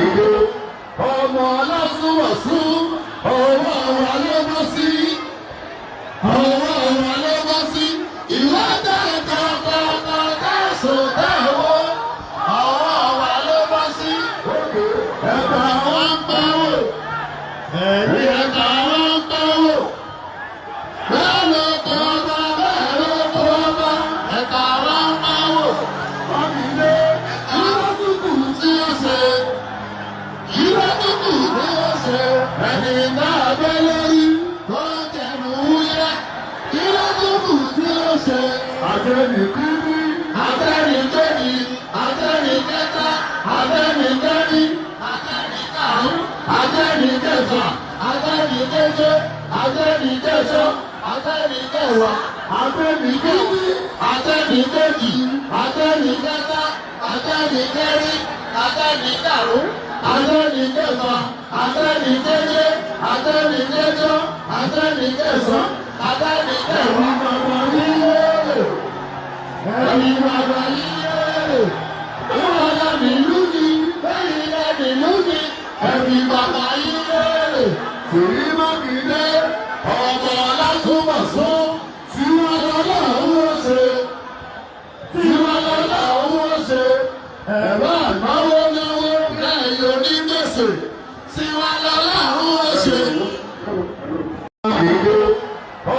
Àdìgbò ọmọ ọlọ́sùnwọ̀sùn ọwọ́ wa ló bọ́ sí ọwọ́ wa ló bọ́ sí ìwà dáadáa kọ̀ọ̀kan sọ̀tà owó ọwọ́ wa ló bọ́ sí ẹ̀ka wọn pẹ́ wò ẹ̀rí ẹ̀ka wọn pẹ́ wò bẹ́ẹ̀ ló kọ́ bá bẹ́ẹ̀ ló kọ́ bá ẹ̀ka wọn pẹ́ wò wọ́n fi lé ìrọ́tùkù tí ó ṣe ìrọ́tùkù tí ó ṣe ẹni náà bẹ́ lórí tó jẹ̀mú yẹ ìrọ́tùkù tí ó ṣe àtẹnìkíní àtẹnìkejì àtẹnìkẹta àtẹnìkẹrin àtẹnìkarùn àtẹnìkẹfà àtẹnìkeje àtẹnìkẹsàn àtẹnìkẹwàá àtẹnìkẹwì àtẹnìkejì àtẹnìkẹta àtẹnìkẹrin àtẹnìkarùn àtẹnìkẹfà àtẹnìkeje àtẹnìkẹjọ àtẹnìkẹsàn àtẹnìkẹwàá ẹni bàbá yíyé wọ́n lọ nílùú ni bẹ́ẹ̀ lọ nílùú ni ẹni bàbá yíyé Ṣèyí Mákindé ọmọ Ọlátúnbọ̀sún tí wọ́n lọ láwọn ṣe tí wọ́n lọ láwọn ṣe ẹ̀rọ àgbáwó náwó lẹ́yìn onígbèsè tí wọ́n lọ láwọn ṣe. Mákindé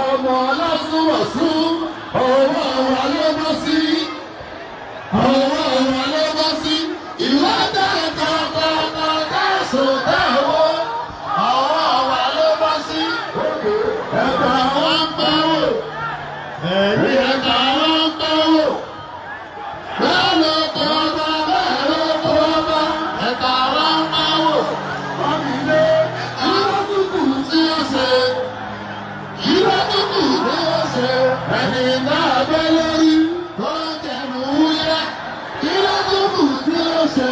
ọmọ Ọlátúnbọ̀sún ọwọ́ wa ló bọ́ sí ọwọ́ wa ló bọ́ sí ìwà dáadáa kọ̀ọ̀kan sọ̀tà owó ọwọ́ wa ló bọ́ sí ẹ̀ka wọn pẹ́ wò ẹ̀rí ẹ̀ka wọn pẹ́ wò bẹ́ẹ̀ ló kọ́ bá bẹ́ẹ̀ ló kọ́ bá ẹ̀ka wọn pẹ́ wò wọ́n fi lé ìrọ́tùkù tí ó ṣe ìrọ́tùkù tí ó ṣe ẹni náà bẹ́ lórí tó jẹ̀mú yẹ ìrọ́tùkù tí ó ṣe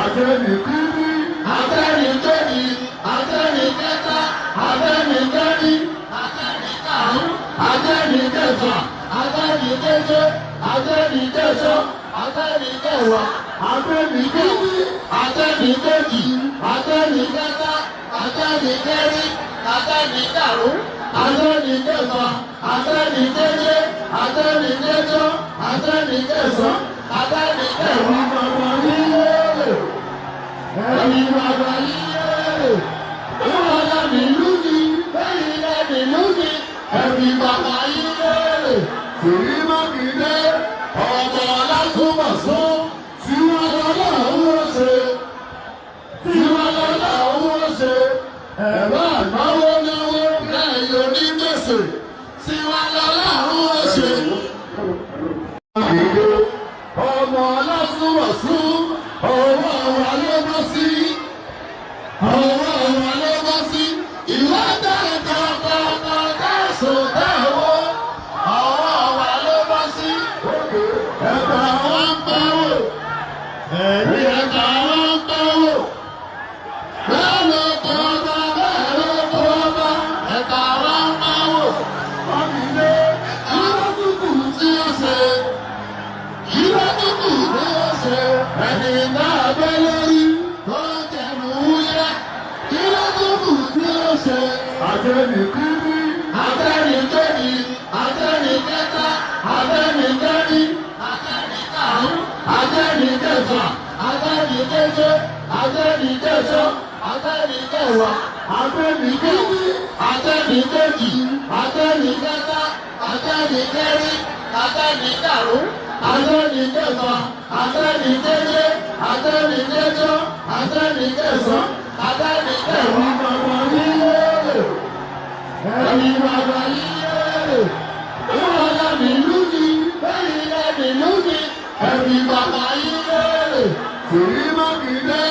àtẹnìkíní àtẹnìkejì àtẹnìkẹta àtẹnìkẹrin àtẹnìkarùn àtẹnìkẹfà àtẹnìkeje àtẹnìkẹsàn àtẹnìkẹwàá àtẹnìkẹwì àtẹnìkejì àtẹnìkẹta àtẹnìkẹrin àtẹnìkarùn àtẹnìkẹfà àtẹnìkeje àtẹnìkẹjọ àtẹnìkẹsàn àtẹnìkẹwàá ẹni bàbá yíyé wọ́n lọ nílùú ni bẹ́ẹ̀ lọ nílùú ni ẹni bàbá yíyé Ṣèyí Mákindé ọmọ Ọlátúnbọ̀sún tí wọ́n lọ láwọn ṣe tí wọ́n lọ láwọn ṣe ẹ̀rọ àgbáwó náwó lẹ́yìn onígbèsè tí wọ́n lọ láwọn ṣe. Mákindé ọmọ Ọlátúnbọ̀sún ọwọ́ wa ló bọ́ sí ọwọ́ wa ló bọ́ sí ìwà dáadáa kọ̀ọ̀kan sọ̀tà owó ọwọ́ wa ló bọ́ sí ẹ̀ka wọn pẹ́ wò ẹ̀rí ẹ̀ka wọn pẹ́ wò bẹ́ẹ̀ ló kọ́ bá bẹ́ẹ̀ ló kọ́ bá ẹ̀ka wọn pẹ́ wò wọ́n fi lé ìrọ́tùkù tí ó ṣe ìrọ́tùkù tí ó ṣe ẹni náà bẹ́ lórí tó jẹ̀mú yẹ ìrọ́tùkù tí ó ṣe àtẹnìkíní àtẹnìkejì àtẹnìkẹta àtẹnìkẹrin àtẹnìkarùn àtẹnìkẹfà àtẹnìkeje àtẹnìkẹsàn àtẹnìkẹwàá àtẹnìkẹwì àtẹnìkejì àtẹnìkẹta àtẹnìkẹrin àtẹnìkarùn àtẹnìkẹfà àtẹnìkeje àtẹnìkẹjọ àtẹnìkẹsàn àtẹnìkẹwàá ẹni bàbá yíyé wọ́n lọ nílùú ni bẹ́ẹ̀ lọ nílùú ni ẹni bàbá yíyé Ṣèyí Mákindé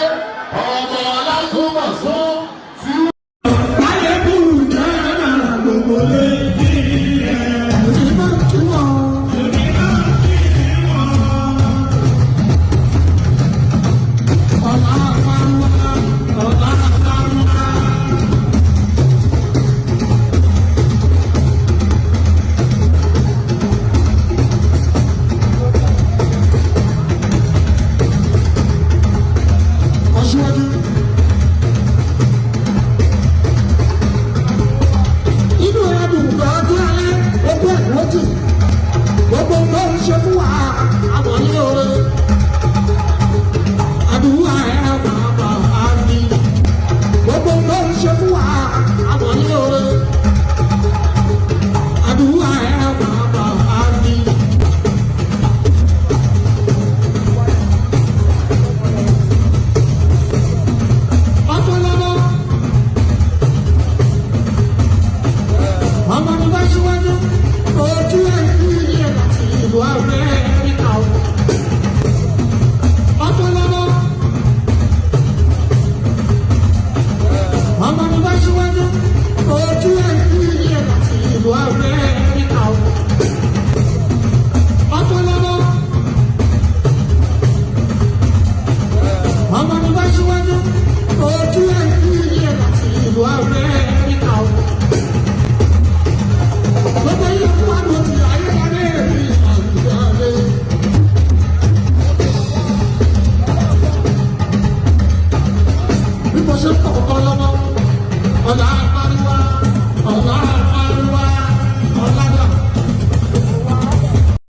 ọmọ Ọlátúnbọ̀sún tí wọ́n. Ayélujára jẹ́ gbogbo lé ní ìmọ̀ tí wọ́n. Aṣíwájú. bẹ́ẹ̀.